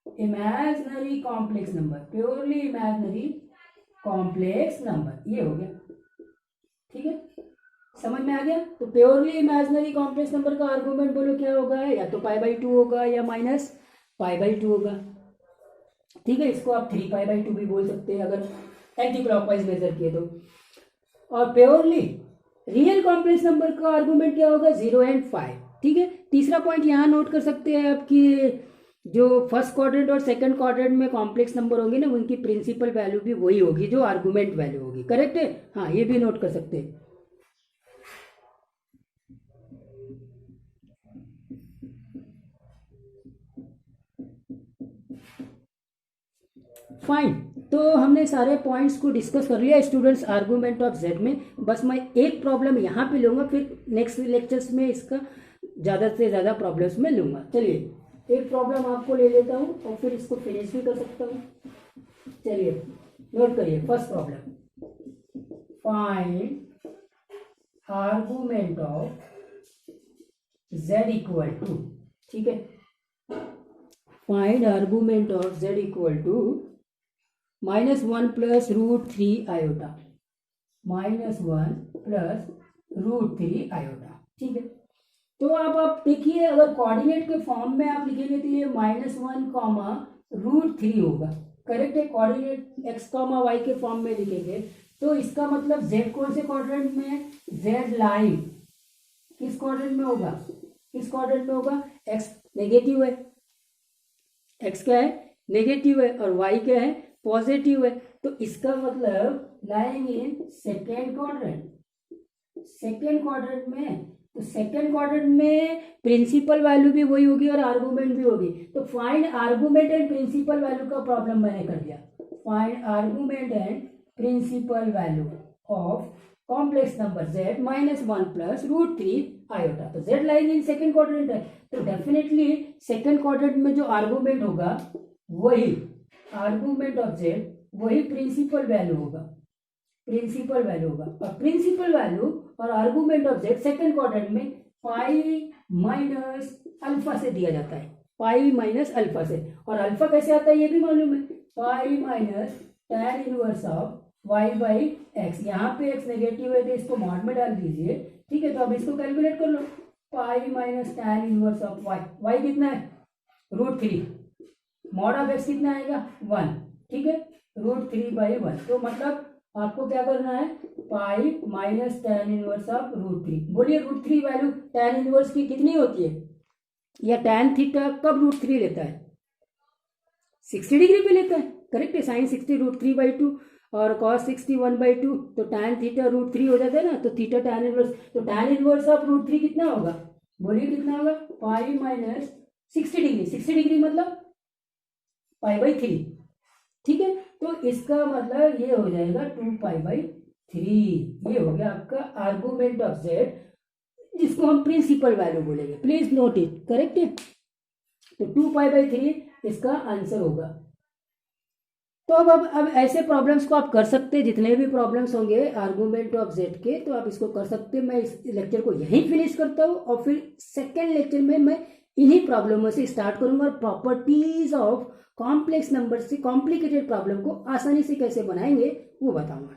imaginary complex number, purely imaginary complex number, ये हो गया, ठीक है, समझ में आ गया। तो प्योरली इमेजिनरी कॉम्प्लेक्स नंबर का आर्गूमेंट बोलो क्या होगा, या तो π/2 होगा या -π/2 होगा, ठीक है। इसको आप 3π/2 भी बोल सकते हैं अगर एंटी क्लॉकवाइज मेजर किए तो। और प्योरली रियल कॉम्प्लेक्स नंबर का आर्गूमेंट क्या होगा, 0 और 5, ठीक है। तीसरा पॉइंट यहाँ नोट कर सकते हैं आपकी, जो फर्स्ट क्वाड्रेंट और सेकंड क्वाड्रेंट में कॉम्प्लेक्स नंबर होंगे ना, उनकी प्रिंसिपल वैल्यू भी वही होगी जो आर्गुमेंट वैल्यू होगी। करेक्ट है? हाँ, ये भी नोट कर सकते हैं। फाइन, तो हमने सारे पॉइंट्स को डिस्कस कर लिया स्टूडेंट्स आर्गुमेंट ऑफ जेड में। बस मैं एक प्रॉब्लम यहाँ पे लूँगा, फिर नेक्स्ट लेक्चर्स में इसका ज़्यादा से ज़्यादा प्रॉब्लम्स में लूँगा। चलिए एक प्रॉब्लम आपको ले लेता हूँ और फिर इसको फिनिश भी कर सकता हूँ। चलिए नोट करिए, first problem, find argument of Z equal to, ठीक है, find argument of Z equal to -1 plus √3 iota, -1 plus √3 iota, ठीक है। तो अब आप देखिए, अगर कोऑर्डिनेट के फॉर्म में आप लिखेंगे तो ये -1, √3 होगा। करेक्ट है? कोऑर्डिनेट x, y के फॉर्म में लिखेंगे तो इसका मतलब z कौन से क्वाड्रेंट में है? z लाइन किस क्वाड्रेंट में होगा? किस क्वाड्रेंट में होगा? x नेगेटिव है, x क्या है? नेगेटिव है, और y क्या है? पॉजिटिव है। तो इसका मतलब lying in second quadrant, second quadrant में, तो सेकेंड क्वाड्रेंट में प्रिंसिपल वैल्यू भी वही होगी और आर्गुमेंट भी होगी। तो find argument and principal value का प्रॉब्लम मैंने कर दिया। Find argument and principal value of complex number z -1 plus √3 iota. तो z lying in second quadrant है, तो डेफिनेटली सेकेंड क्वाड्रेंट में जो आर्गुमेंट होगा वही आर्गुमेंट ऑफ z, वही प्रिंसिपल वैल्यू होगा, प्रिंसिपल वैल्यू होगा। और प्रिंसिपल वैल्यू और argument of z second quadrant में पाई माइनस अल्फा से दिया जाता है, पाई माइनस अल्फा से। और अल्फा कैसे आता है ये भी मालूम है, पाई minus tan inverse of y by x. यहाँ पे x नेगेटिव है तो इसको मॉड में डाल दीजिए, ठीक है। तो अब इसको कैलकुलेट कर लो, pi minus tan inverse of y कितना है? √3, मॉड ऑफ x कितना आएगा? 1, ठीक है, √3/1। तो मतलब आपको क्या करना है? पाई माइनस tan इनवर्स ऑफ √3। बोलिए √3 वैल्यू tan इनवर्स की कितनी होती है, या tan थीटा कब √3 लेता है? 60 डिग्री पे लेता है। करेक्ट है? साइन 60 √3/2 और cos 60 1/2, तो tan थीटा √3 हो जाता है ना, तो थीटा tan इनवर्स, तो tan इनवर्स ऑफ √3 कितना होगा? बोलिए कितना होगा? पाई माइनस 60 डिग्री, 60 डिग्री मतलब π/3, ठीक है। तो इसका मतलब ये हो जाएगा 2π/3। ये हो गया आपका आर्गुमेंट ऑफ z, जिसको हम प्रिंसिपल वैल्यू बोलेंगे। Please note it. करेक्ट है? तो 2π/3 इसका आंसर होगा। तो अब ऐसे प्रॉब्लम्स को आप कर सकते हैं, जितने भी प्रॉब्लम्स होंगे आर्गुमेंट ऑफ z के, तो आप इसको कर सकते हैं। मैं इस लेक्चर को यहीं फिनिश करता हूँ और फिर सेकेंड लेक्चर में मैं इन्हीं प्रॉब्लमों से स्टार्ट करूंगा और प्रॉपर्टीज ऑफ कॉम्प्लेक्स नंबर से कॉम्प्लिकेटेड प्रॉब्लम को आसानी से कैसे बनाएंगे वो बताऊंगा।